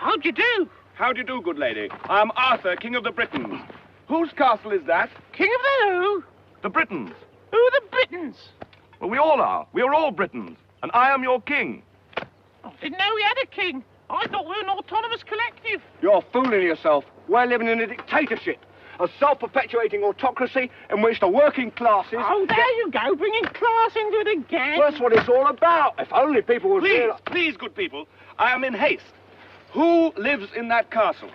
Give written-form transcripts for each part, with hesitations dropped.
How do you do? How do you do, good lady? I am Arthur, King of the Britons. Whose castle is that? King of the who? The Britons. Who are the Britons? Well, we all are. We are all Britons. And I am your king. I didn't know we had a king. I thought we were an autonomous collective. You're fooling yourself. We're living in a dictatorship. A self-perpetuating autocracy in which the working classes... Oh, there you go, bringing class into it again. That's what it's all about. If only people would... Please, good people. I am in haste. Who lives in that castle?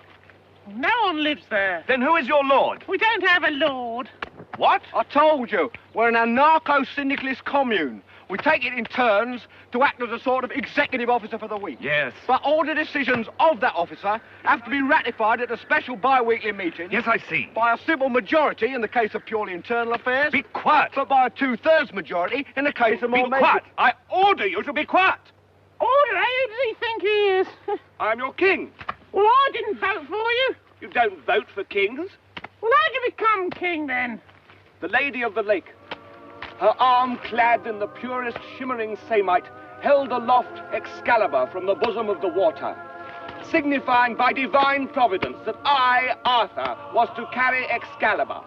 No one lives there. Then who is your lord? We don't have a lord. What? I told you, we're an anarcho-syndicalist commune. We take it in turns to act as a sort of executive officer for the week. Yes. But all the decisions of that officer have to be ratified at a special bi-weekly meeting. Yes, I see. By a simple majority in the case of purely internal affairs. Be quiet. But by a two-thirds majority in the case of more... Be quiet. I order you to be quiet. Order, who does he think he is? I'm your king. Well, I didn't vote for you. You don't vote for kings. Well, how'd you become king, then? The Lady of the Lake, her arm clad in the purest shimmering samite, held aloft Excalibur from the bosom of the water, signifying by divine providence that I, Arthur, was to carry Excalibur.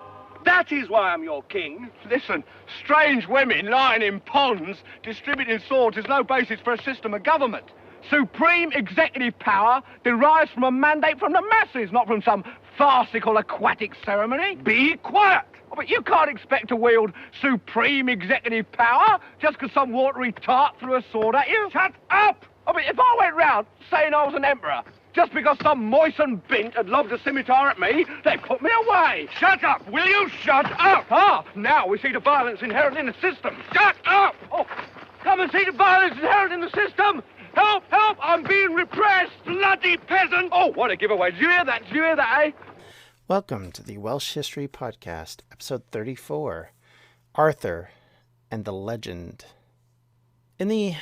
That is why I'm your king. Listen, strange women lying in ponds distributing swords is no basis for a system of government. Supreme executive power derives from a mandate from the masses, not from some farcical aquatic ceremony. Be quiet. Oh, but you can't expect to wield supreme executive power just because some watery tart threw a sword at you. Shut up! I mean, if I went round saying I was an emperor, just because some moistened bint had lobbed a scimitar at me, they'd put me away. Shut up! Will you shut up? Ah, now we see the violence inherent in the system. Shut up! Oh, come and see the violence inherent in the system. Help, help, I'm being repressed. Bloody peasant! Oh, what a giveaway. Did you hear that? Did you hear that, eh? Welcome to the Welsh History Podcast, episode 34, Arthur and the Legend. In the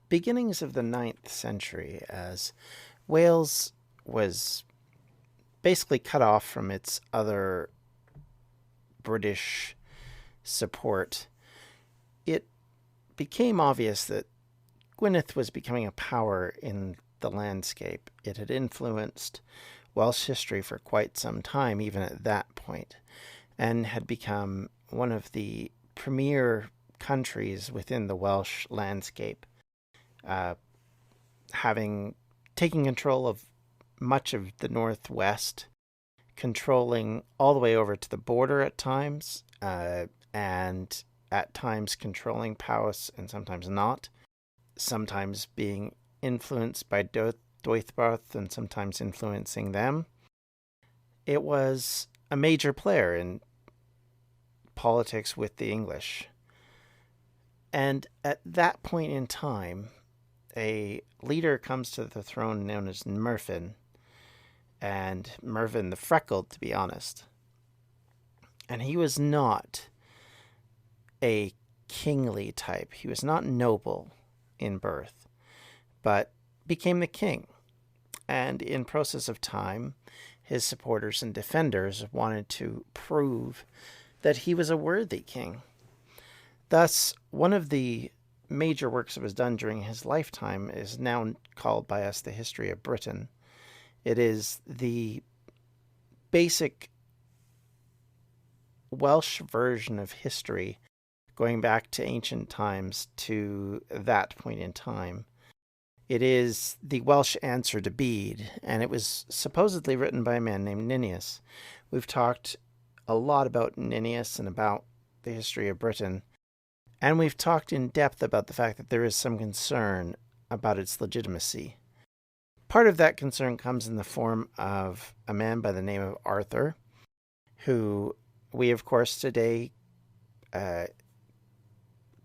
beginnings of the 9th century, as Wales was basically cut off from its other British support, it became obvious that Gwynedd was becoming a power in the landscape. It had influenced Welsh history for quite some time, even at that point, and had become one of the premier countries within the Welsh landscape, taking control of much of the northwest, controlling all the way over to the border at times, and at times controlling Powys and sometimes not, sometimes being influenced by Deuddbarth and sometimes influencing them. It was a major player in politics with the English. And at that point in time, a leader comes to the throne known as Myrddin, and Myrddin the Freckled, to be honest. And he was not a kingly type. He was not noble in birth, but became the king. And in process of time, his supporters and defenders wanted to prove that he was a worthy king. Thus, one of the major works that was done during his lifetime is now called by us the History of Britain. It is the basic Welsh version of history going back to ancient times to that point in time. It is the Welsh answer to Bede, and it was supposedly written by a man named Ninias. We've talked a lot about Ninias and about the history of Britain, and we've talked in depth about the fact that there is some concern about its legitimacy. Part of that concern comes in the form of a man by the name of Arthur, who we, of course, today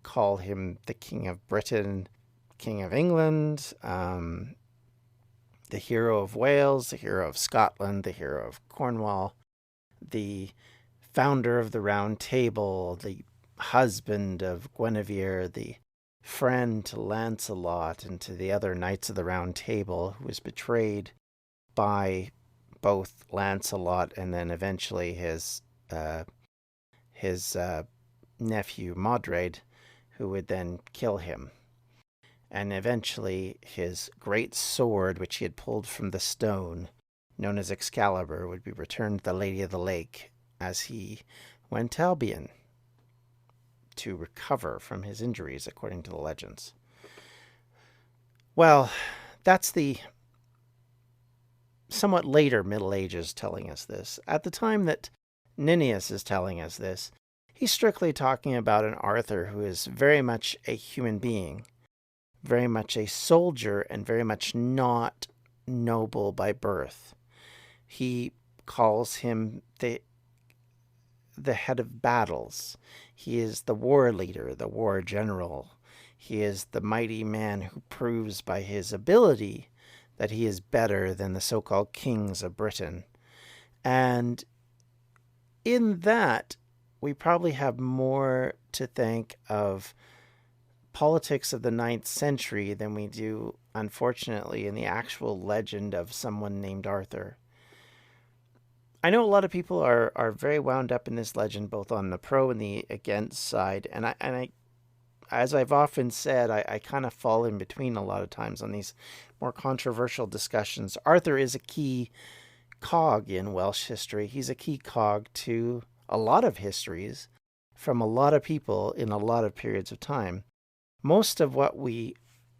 call him the King of Britain, King of England, the hero of Wales, the hero of Scotland, the hero of Cornwall, the founder of the Round Table, the husband of Guinevere, the friend to Lancelot and to the other knights of the Round Table, who was betrayed by both Lancelot and then eventually his nephew Modred, who would then kill him. and eventually his great sword, which he had pulled from the stone, known as Excalibur, would be returned to the Lady of the Lake as he went to Albion to recover from his injuries, according to the legends. Well, that's the somewhat later Middle Ages telling us this. At the time that Nennius is telling us this, he's strictly talking about an Arthur who is very much a human being, very much a soldier, and very much not noble by birth. He calls him the head of battles. He is the war leader, the war general. He is the mighty man who proves by his ability that he is better than the so-called kings of Britain. And in that, we probably have more to think of politics of the 9th century than we do, unfortunately, in the actual legend of someone named Arthur. I know a lot of people are very wound up in this legend, both on the pro and the against side, and I as I've often said, I kind of fall in between a lot of times on these more controversial discussions. Arthur is a key cog in Welsh history. He's a key cog to a lot of histories from a lot of people in a lot of periods of time. Most of what we,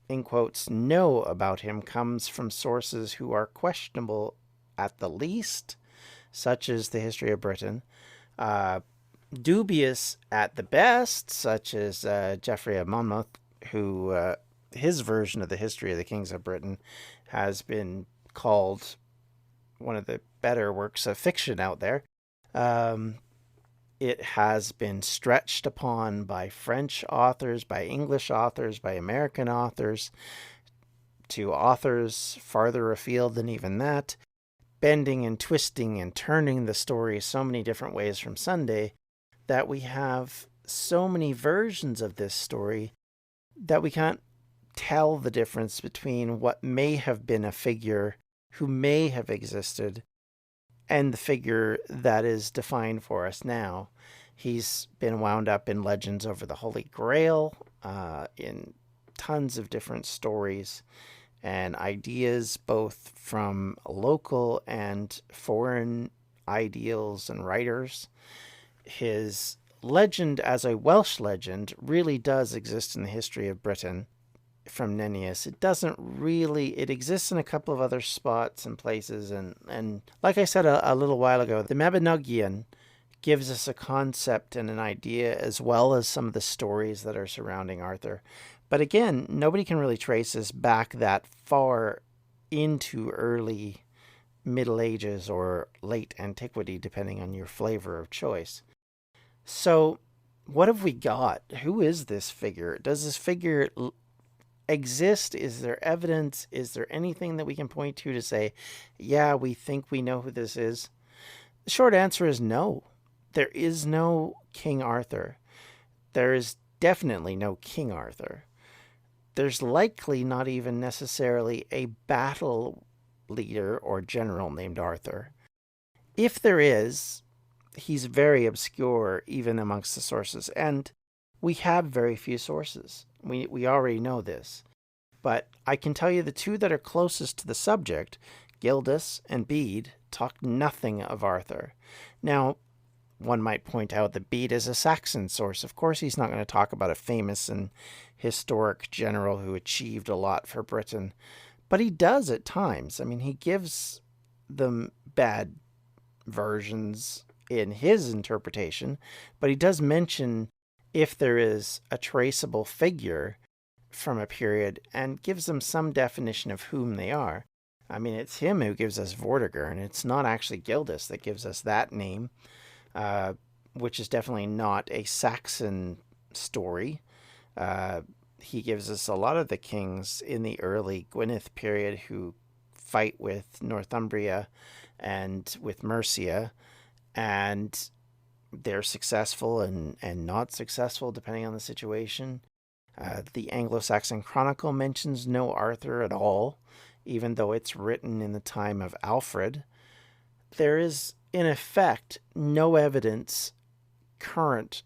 in quotes, know about him comes from sources who are questionable at the least, such as the History of Britain, dubious at the best, such as Geoffrey of Monmouth, who his version of the History of the Kings of Britain has been called one of the better works of fiction out there. It has been stretched upon by French authors, by English authors, by American authors, to authors farther afield than even that, bending and twisting and turning the story so many different ways from Sunday that we have so many versions of this story that we can't tell the difference between what may have been a figure who may have existed and the figure that is defined for us now. He's been wound up in legends over the Holy Grail, in tons of different stories and ideas, both from local and foreign ideals and writers. His legend as a Welsh legend really does exist in the history of Britain from Nennius. It exists in a couple of other spots and places, and like I said a little while ago, the Mabinogion gives us a concept and an idea as well as some of the stories that are surrounding Arthur. But again, nobody can really trace us back that far into early Middle Ages or late antiquity, depending on your flavor of choice. So what have we got? Who is this figure? Does this figure exist? Is there evidence? Is there anything that we can point to say, yeah, we think we know who this is? The short answer is no. There is no King Arthur. There is definitely no King Arthur. There's likely not even necessarily a battle leader or general named Arthur. If there is, he's very obscure even amongst the sources, and we have very few sources. We already know this. But I can tell you the two that are closest to the subject, Gildas and Bede, talk nothing of Arthur. Now, one might point out that Bede is a Saxon source. Of course, he's not going to talk about a famous and historic general who achieved a lot for Britain, but he does at times. I mean, he gives them bad versions in his interpretation, but he does mention if there is a traceable figure from a period and gives them some definition of whom they are. I mean, it's him who gives us Vortigern, and it's not actually Gildas that gives us that name, which is definitely not a Saxon story. He gives us a lot of the kings in the early Gwynedd period who fight with Northumbria and with Mercia, and they're successful and not successful depending on the situation. The Anglo-Saxon Chronicle mentions no Arthur at all, even though it's written in the time of Alfred. There is, in effect, no evidence current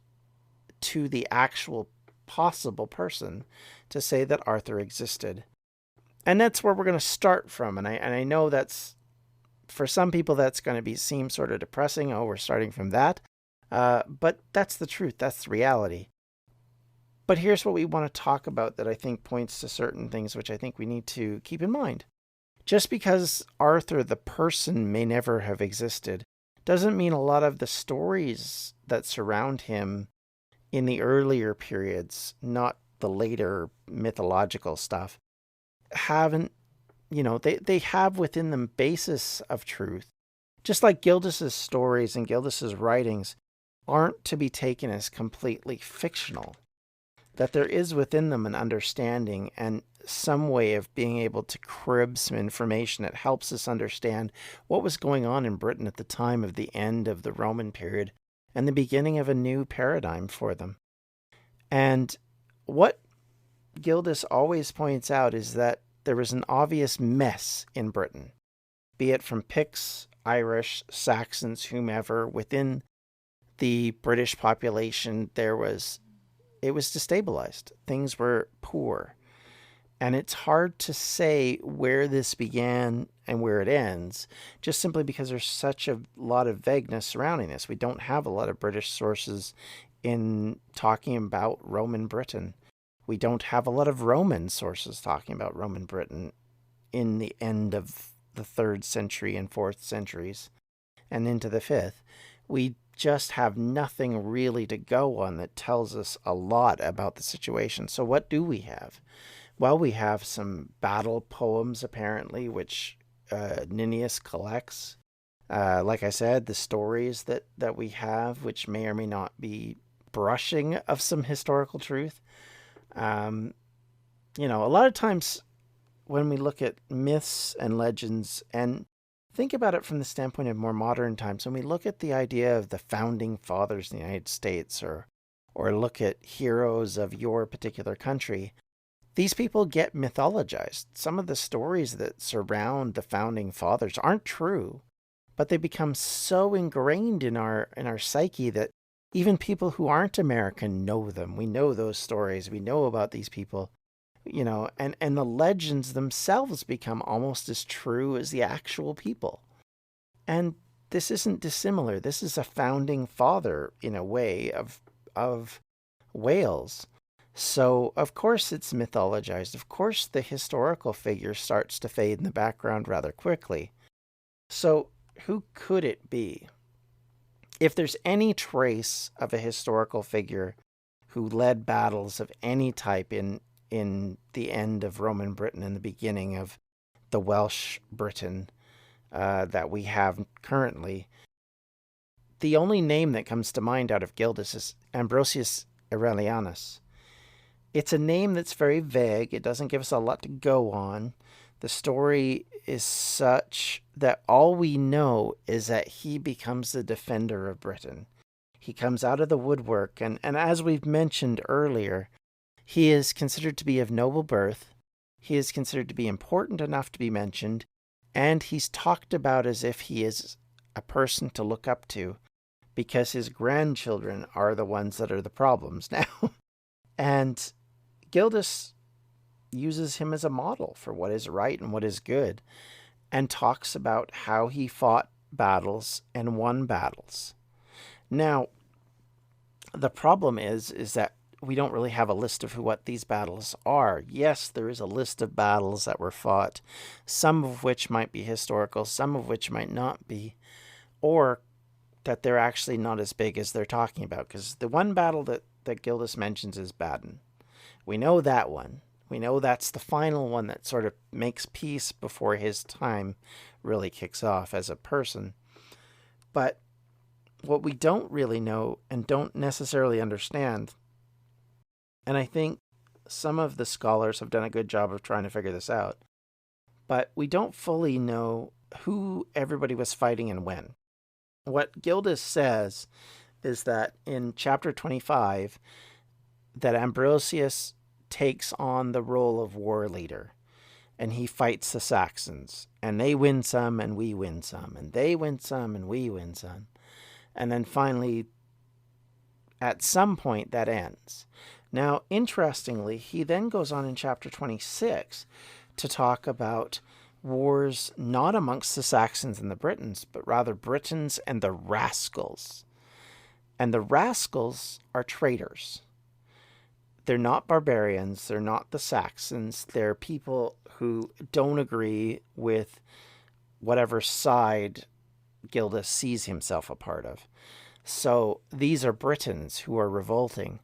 to the actual possible person to say that Arthur existed. And that's where we're going to start from. And I know that's, for some people, that's going to seem sort of depressing. Oh, we're starting from that. But that's the truth. That's the reality. But here's what we want to talk about that I think points to certain things which I think we need to keep in mind. Just because Arthur, the person, may never have existed, doesn't mean a lot of the stories that surround him in the earlier periods, not the later mythological stuff, haven't, they have within them basis of truth. Just like Gildas's stories and Gildas's writings aren't to be taken as completely fictional. That there is within them an understanding and some way of being able to crib some information that helps us understand what was going on in Britain at the time of the end of the Roman period and the beginning of a new paradigm for them. And what Gildas always points out is that there was an obvious mess in Britain, be it from Picts, Irish, Saxons, whomever, within the British population, it was destabilized. Things were poor. And it's hard to say where this began and where it ends, just simply because there's such a lot of vagueness surrounding this. We don't have a lot of British sources in talking about Roman Britain. We don't have a lot of Roman sources talking about Roman Britain in the end of the 3rd century and 4th centuries and into the 5th. We just have nothing really to go on that tells us a lot about the situation. So what do we have? Well, we have some battle poems, apparently, which Nennius collects. Like I said, the stories that we have, which may or may not be brushing of some historical truth. A lot of times when we look at myths and legends, and think about it from the standpoint of more modern times, when we look at the idea of the founding fathers in the United States, or look at heroes of your particular country, these people get mythologized. Some of the stories that surround the founding fathers aren't true, but they become so ingrained in our psyche that even people who aren't American know them. We know those stories. We know about these people, and the legends themselves become almost as true as the actual people. And this isn't dissimilar. This is a founding father, in a way, of Wales. So, of course, it's mythologized. Of course, the historical figure starts to fade in the background rather quickly. So, who could it be? If there's any trace of a historical figure who led battles of any type in the end of Roman Britain and the beginning of the Welsh Britain that we have currently, the only name that comes to mind out of Gildas is Ambrosius Aurelianus. It's a name that's very vague. It doesn't give us a lot to go on. The story is such that all we know is that he becomes the defender of Britain. He comes out of the woodwork, and as we've mentioned earlier, he is considered to be of noble birth. He is considered to be important enough to be mentioned, and he's talked about as if he is a person to look up to, because his grandchildren are the ones that are the problems now. And Gildas uses him as a model for what is right and what is good, and talks about how he fought battles and won battles. Now, the problem is that we don't really have a list of what these battles are. Yes, there is a list of battles that were fought, some of which might be historical, some of which might not be, or that they're actually not as big as they're talking about. Because the one battle that Gildas mentions is Badon. We know that one. We know that's the final one that sort of makes peace before his time really kicks off as a person. But what we don't really know and don't necessarily understand, and I think some of the scholars have done a good job of trying to figure this out, but we don't fully know who everybody was fighting and when. What Gildas says is that in chapter 25, that Ambrosius takes on the role of war leader, and he fights the Saxons, and they win some and we win some, and they win some and we win some. And then finally, at some point, that ends. Now, interestingly, he then goes on in chapter 26 to talk about wars not amongst the Saxons and the Britons, but rather Britons and the rascals. And the rascals are traitors. They're not barbarians. They're not the Saxons. They're people who don't agree with whatever side Gildas sees himself a part of. So these are Britons who are revolting.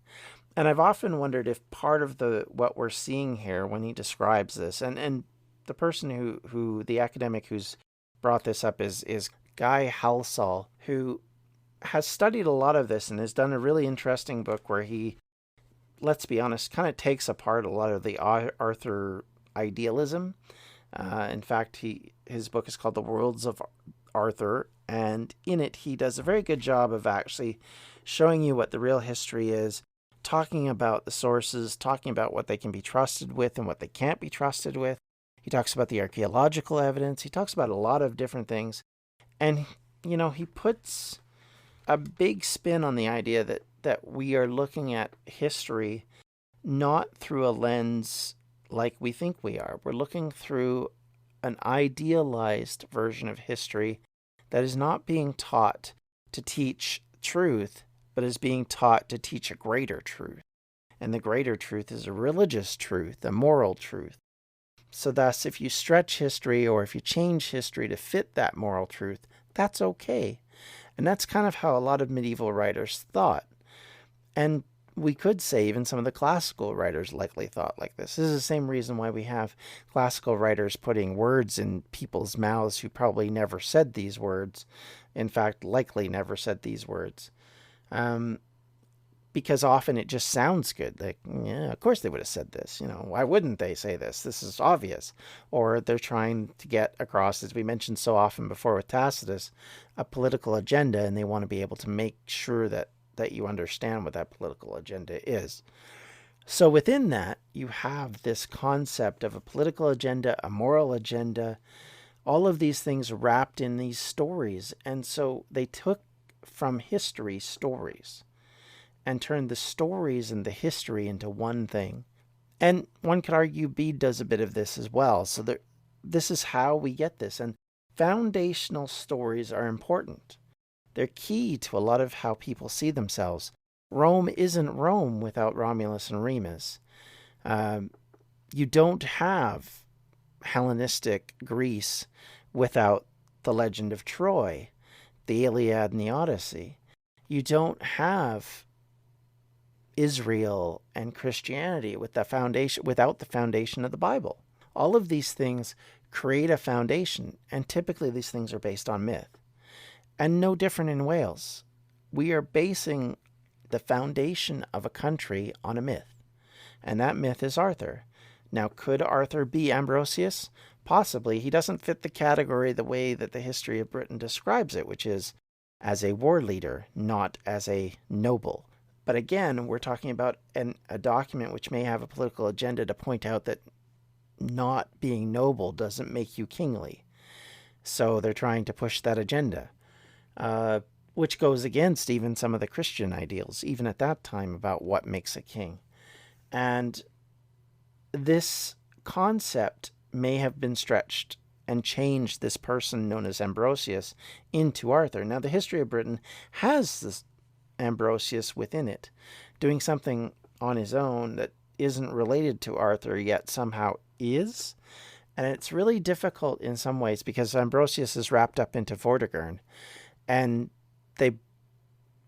And I've often wondered if part of what we're seeing here when he describes this, and the person who the academic who's brought this up is Guy Halsall, who has studied a lot of this and has done a really interesting book where he, let's be honest, kind of takes apart a lot of the Arthur idealism. In fact, his book is called The Worlds of Arthur, and in it he does a very good job of actually showing you what the real history is, talking about the sources, talking about what they can be trusted with and what they can't be trusted with. He talks about the archaeological evidence. He talks about a lot of different things. And, he puts a big spin on the idea that we are looking at history not through a lens like we think we are. We're looking through an idealized version of history that is not being taught to teach truth, but is being taught to teach a greater truth. And the greater truth is a religious truth, a moral truth. So thus, if you stretch history or if you change history to fit that moral truth, that's okay. And that's kind of how a lot of medieval writers thought. And we could say even some of the classical writers likely thought like this. This is the same reason why we have classical writers putting words in people's mouths who probably never said these words. In fact, likely never said these words. Because often it just sounds good. Like, yeah, of course they would have said this. Why wouldn't they say this? This is obvious. Or they're trying to get across, as we mentioned so often before with Tacitus, a political agenda, and they want to be able to make sure that you understand what that political agenda is. So within that, you have this concept of a political agenda, a moral agenda, all of these things wrapped in these stories. And so they took from history stories and turned the stories and the history into one thing. And one could argue Bede does a bit of this as well. So this is how we get this. And foundational stories are important. They're key to a lot of how people see themselves. Rome isn't Rome without Romulus and Remus. You don't have Hellenistic Greece without the legend of Troy, the Iliad and the Odyssey. You don't have Israel and Christianity without the foundation of the Bible. All of these things create a foundation, and typically these things are based on myth. And no different in Wales. We are basing the foundation of a country on a myth, and that myth is Arthur. Now, could Arthur be Ambrosius? Possibly. He doesn't fit the category the way that the history of Britain describes it, which is as a war leader, not as a noble. But again, we're talking about a document which may have a political agenda to point out that not being noble doesn't make you kingly. So they're trying to push that agenda, which goes against even some of the Christian ideals, even at that time, about what makes a king. And this concept may have been stretched and changed this person known as Ambrosius into Arthur. Now, the history of Britain has this Ambrosius within it, doing something on his own that isn't related to Arthur, yet somehow is. And it's really difficult in some ways because Ambrosius is wrapped up into Vortigern. And they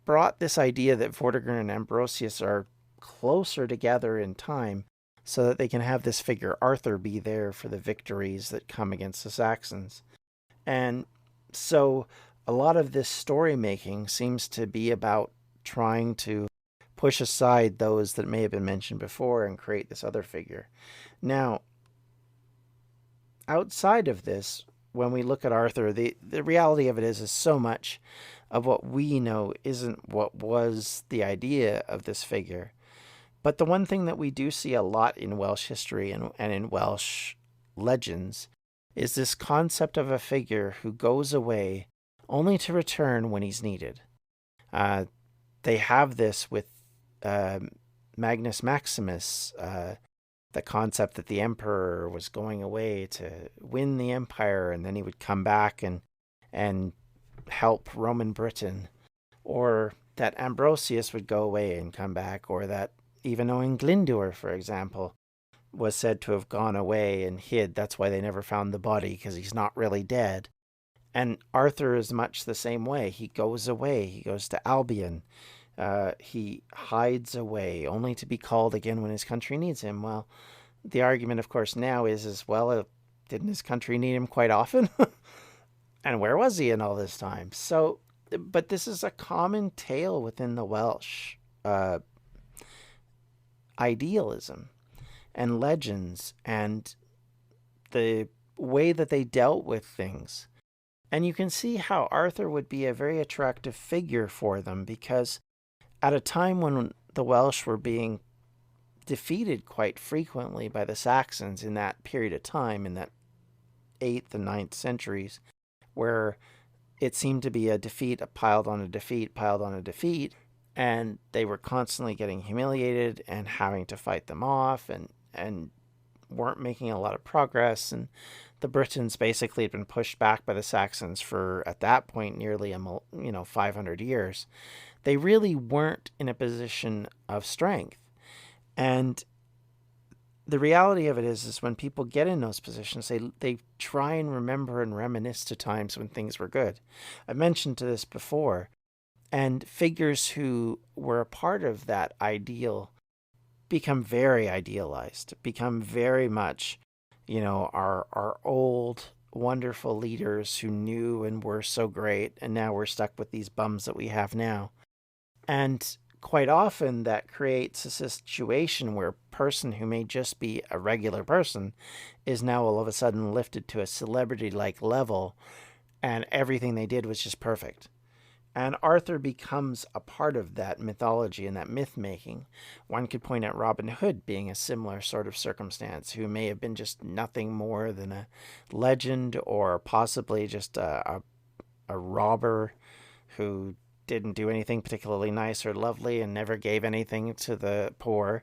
brought this idea that Vortigern and Ambrosius are closer together in time so that they can have this figure Arthur be there for the victories that come against the Saxons. And so a lot of this story making seems to be about trying to push aside those that may have been mentioned before and create this other figure. Now, outside of this, when we look at Arthur, the reality of it is so much of what we know isn't what was the idea of this figure. But the one thing that we do see a lot in Welsh history and in Welsh legends is this concept of a figure who goes away only to return when he's needed. They have this with Magnus Maximus, the concept that the emperor was going away to win the empire and then he would come back and help Roman Britain, or that Ambrosius would go away and come back, or that even Owen Glyndwr, for example, was said to have gone away and hid. That's why they never found the body, because he's not really dead. And Arthur is much the same way. He goes away. He goes to Albion. He hides away, only to be called again when his country needs him. Well, the argument, of course, now is, didn't his country need him quite often? And where was he in all this time? So, but this is a common tale within the Welsh idealism and legends and the way that they dealt with things. And you can see how Arthur would be a very attractive figure for them, because at a time when the Welsh were being defeated quite frequently by the Saxons in that period of time, in that 8th and 9th centuries, where it seemed to be a defeat piled on a defeat, piled on a defeat, and they were constantly getting humiliated and having to fight them off and weren't making a lot of progress. And the Britons basically had been pushed back by the Saxons for, at that point, nearly 500 years. They really weren't in a position of strength. And the reality of it is when people get in those positions, they try and remember and reminisce to times when things were good. I mentioned to this before, and figures who were a part of that ideal become very idealized, become very much, our old, wonderful leaders who knew and were so great, and now we're stuck with these bums that we have now. And quite often that creates a situation where a person who may just be a regular person is now all of a sudden lifted to a celebrity-like level, and everything they did was just perfect. And Arthur becomes a part of that mythology and that myth-making. One could point at Robin Hood being a similar sort of circumstance, who may have been just nothing more than a legend, or possibly just a robber who didn't do anything particularly nice or lovely and never gave anything to the poor.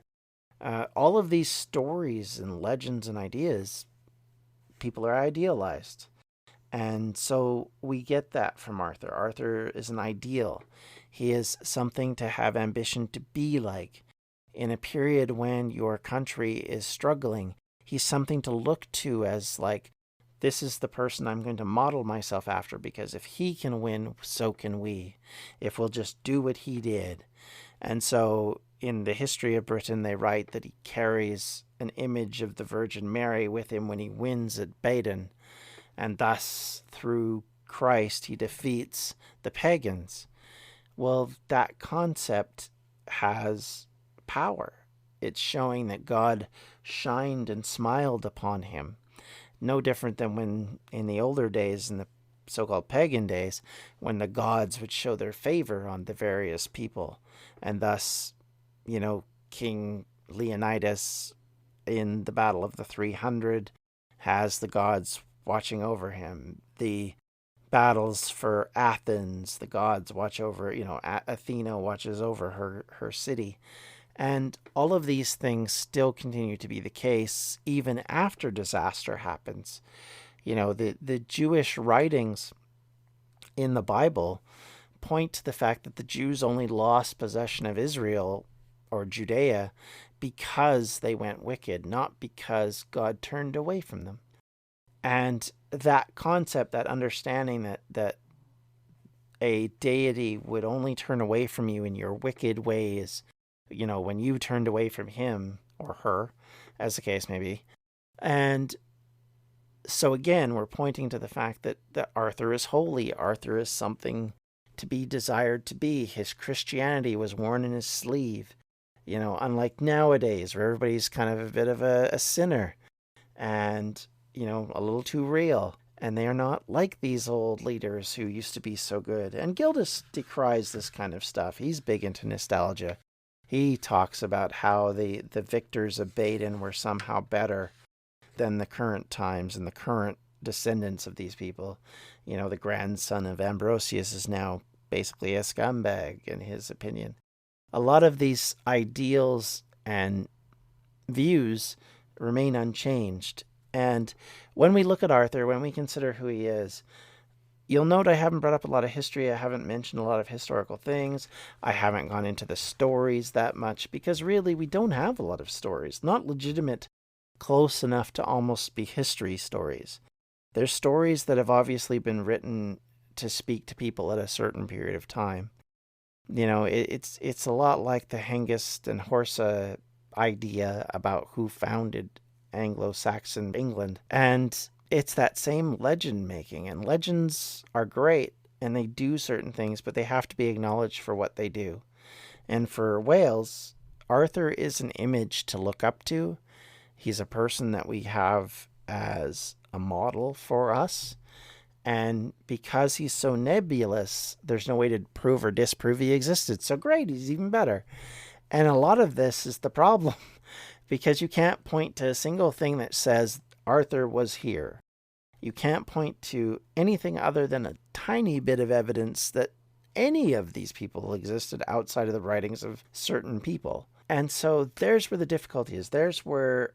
All of these stories and legends and ideas, people are idealized. And so we get that from Arthur. Arthur is an ideal. He is something to have ambition to be like. In a period when your country is struggling, he's something to look to as like, this is the person I'm going to model myself after, because if he can win, so can we, if we'll just do what he did. And so in the history of Britain, they write that he carries an image of the Virgin Mary with him when he wins at Badon. And thus, through Christ, he defeats the pagans. Well, that concept has power. It's showing that God shined and smiled upon him. No different than when, in the older days, in the so-called pagan days, when the gods would show their favor on the various people. And thus, King Leonidas in the Battle of the 300 has the gods watching over him. The battles for Athens, the gods watch over, Athena watches over her city. And all of these things still continue to be the case even after disaster happens. The Jewish writings in the Bible point to the fact that the Jews only lost possession of Israel or Judea because they went wicked, not because God turned away from them. And that concept, that understanding that a deity would only turn away from you in your wicked ways, when you turned away from him or her, as the case may be. And so again, we're pointing to the fact that Arthur is holy. Arthur is something to be desired to be. His Christianity was worn in his sleeve. Unlike nowadays, where everybody's kind of a bit of a sinner and, a little too real. And they are not like these old leaders who used to be so good. And Gildas decries this kind of stuff. He's big into nostalgia. He talks about how the victors of Badon were somehow better than the current times and the current descendants of these people. The grandson of Ambrosius is now basically a scumbag, in his opinion. A lot of these ideals and views remain unchanged. And when we look at Arthur, when we consider who he is, you'll note I haven't brought up a lot of history. I haven't mentioned a lot of historical things. I haven't gone into the stories that much because really we don't have a lot of stories. Not legitimate, close enough to almost be history stories. There's stories that have obviously been written to speak to people at a certain period of time. You know, it's a lot like the Hengist and Horsa idea about who founded Anglo-Saxon England. And it's that same legend making. And legends are great and they do certain things, but they have to be acknowledged for what they do. And for Wales, Arthur is an image to look up to. He's a person that we have as a model for us. And because he's so nebulous, there's no way to prove or disprove he existed. So great, he's even better. And a lot of this is the problem because you can't point to a single thing that says Arthur was here. You can't point to anything other than a tiny bit of evidence that any of these people existed outside of the writings of certain people. And so there's where the difficulty is. There's where,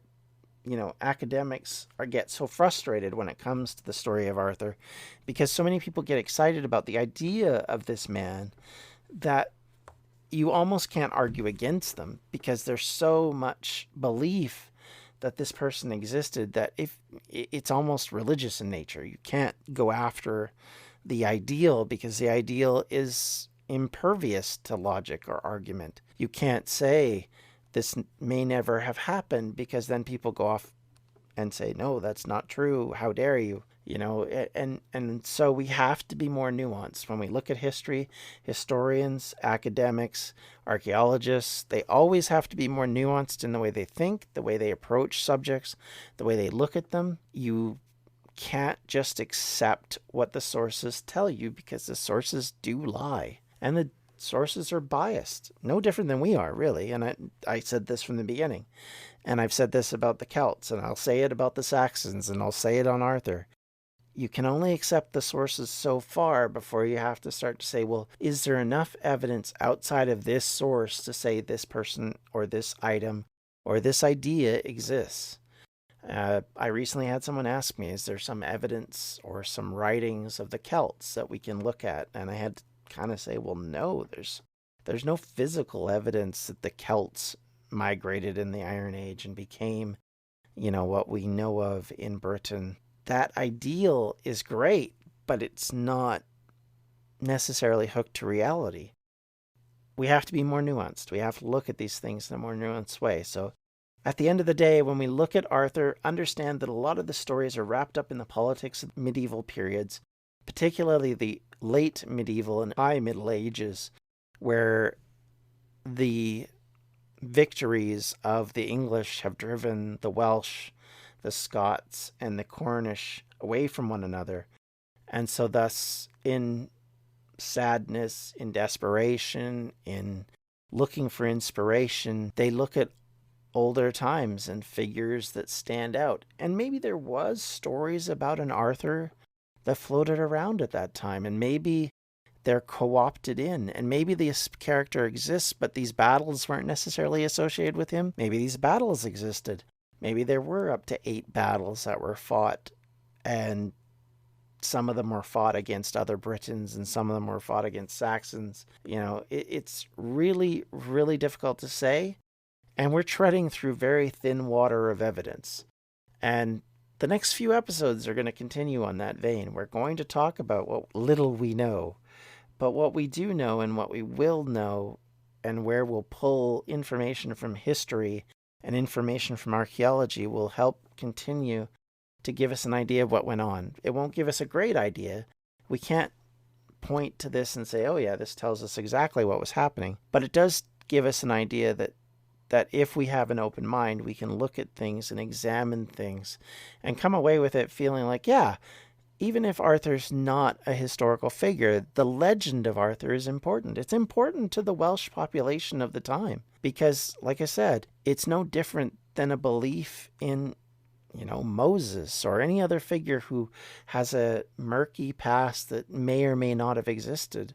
you know, academics get so frustrated when it comes to the story of Arthur because so many people get excited about the idea of this man that you almost can't argue against them because there's so much belief that this person existed that if it's almost religious in nature. You can't go after the ideal because the ideal is impervious to logic or argument. You can't say this may never have happened because then people go off and say, no, that's not true. How dare you? You know, and so we have to be more nuanced. When we look at history, historians, academics, archaeologists, they always have to be more nuanced in the way they think, the way they approach subjects, the way they look at them. You can't just accept what the sources tell you because the sources do lie. And the sources are biased, no different than we are, really. And I said this from the beginning. And I've said this about the Celts, and I'll say it about the Saxons, and I'll say it on Arthur. You can only accept the sources so far before you have to start to say, well, is there enough evidence outside of this source to say this person or this item or this idea exists? I recently had someone ask me, is there some evidence or some writings of the Celts that we can look at? And I had to kind of say, well, no, there's no physical evidence that the Celts migrated in the Iron Age and became, you know, what we know of in Britain. That ideal is great, but it's not necessarily hooked to reality. We have to be more nuanced. We have to look at these things in a more nuanced way. So at the end of the day, when we look at Arthur, understand that a lot of the stories are wrapped up in the politics of medieval periods, particularly the late medieval and high Middle Ages, where the victories of the English have driven the Welsh, the Scots, and the Cornish away from one another. And so thus, in sadness, in desperation, in looking for inspiration, they look at older times and figures that stand out. And maybe there was stories about an Arthur that floated around at that time, and maybe they're co-opted in, and maybe this character exists, but these battles weren't necessarily associated with him. Maybe these battles existed. Maybe there were up to 8 battles that were fought, and some of them were fought against other Britons, and some of them were fought against Saxons. You know, it's really, really difficult to say, and we're treading through very thin water of evidence. And the next few episodes are going to continue on that vein. We're going to talk about what little we know, but what we do know and what we will know, and where we'll pull information from history and information from archaeology will help continue to give us an idea of what went on. It won't give us a great idea. We can't point to this and say, oh yeah, this tells us exactly what was happening. But it does give us an idea that if we have an open mind, we can look at things and examine things and come away with it feeling like, yeah, even if Arthur's not a historical figure, the legend of Arthur is important. It's important to the Welsh population of the time because, like I said, it's no different than a belief in, you know, Moses or any other figure who has a murky past that may or may not have existed.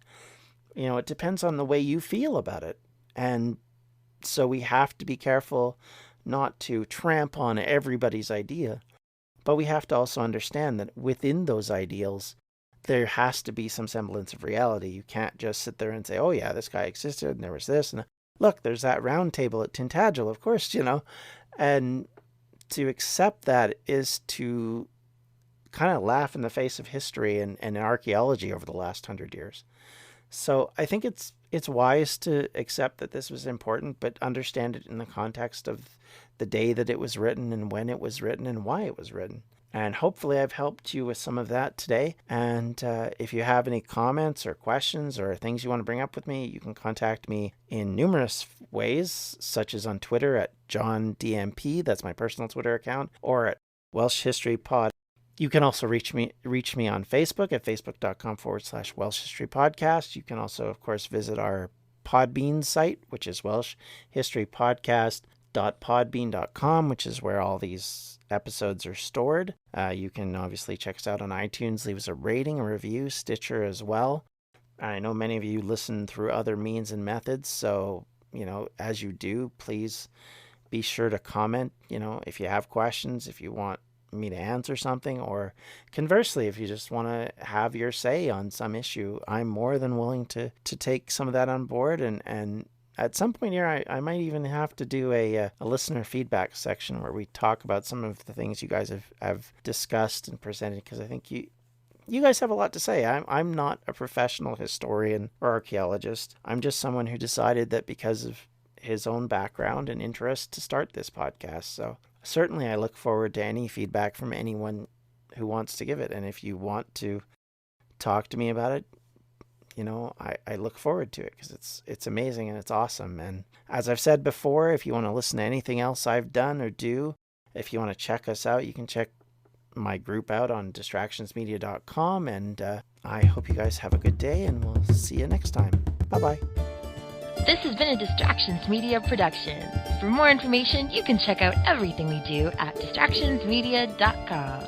You know, it depends on the way you feel about it. And So we have to be careful not to tramp on everybody's idea, but we have to also understand that within those ideals, there has to be some semblance of reality. You can't just sit there and say, oh yeah, this guy existed and there was this. And look, there's that round table at Tintagel, of course, And to accept that is to kind of laugh in the face of history and archaeology over the last 100 years. So I think it's wise to accept that this was important, but understand it in the context of the day that it was written and when it was written and why it was written. And hopefully I've helped you with some of that today. And if you have any comments or questions or things you want to bring up with me, you can contact me in numerous ways, such as on Twitter at JohnDMP, that's my personal Twitter account, or at Welsh History Pod. You can also reach me on Facebook at facebook.com/Welsh History Podcast. You can also, of course, visit our Podbean site, which is welshhistorypodcast.podbean.com, which is where all these episodes are stored. You can obviously check us out on iTunes, leave us a rating, a review, Stitcher as well. I know many of you listen through other means and methods, so, as you do, please be sure to comment, if you have questions, if you want me to answer something, or conversely, if you just want to have your say on some issue, I'm more than willing to take some of that on board. And at some point here, I might even have to do a listener feedback section where we talk about some of the things you guys have discussed and presented, because I think you guys have a lot to say. I'm not a professional historian or archaeologist. I'm just someone who decided that because of his own background and interest to start this podcast. So certainly I look forward to any feedback from anyone who wants to give it. And if you want to talk to me about it, I look forward to it, because it's amazing and it's awesome. And as I've said before, if you want to listen to anything else I've done or do, if you want to check us out, you can check my group out on distractionsmedia.com. And I hope you guys have a good day, and we'll see you next time. Bye-bye. This has been a Distractions Media production. For more information, you can check out everything we do at distractionsmedia.com.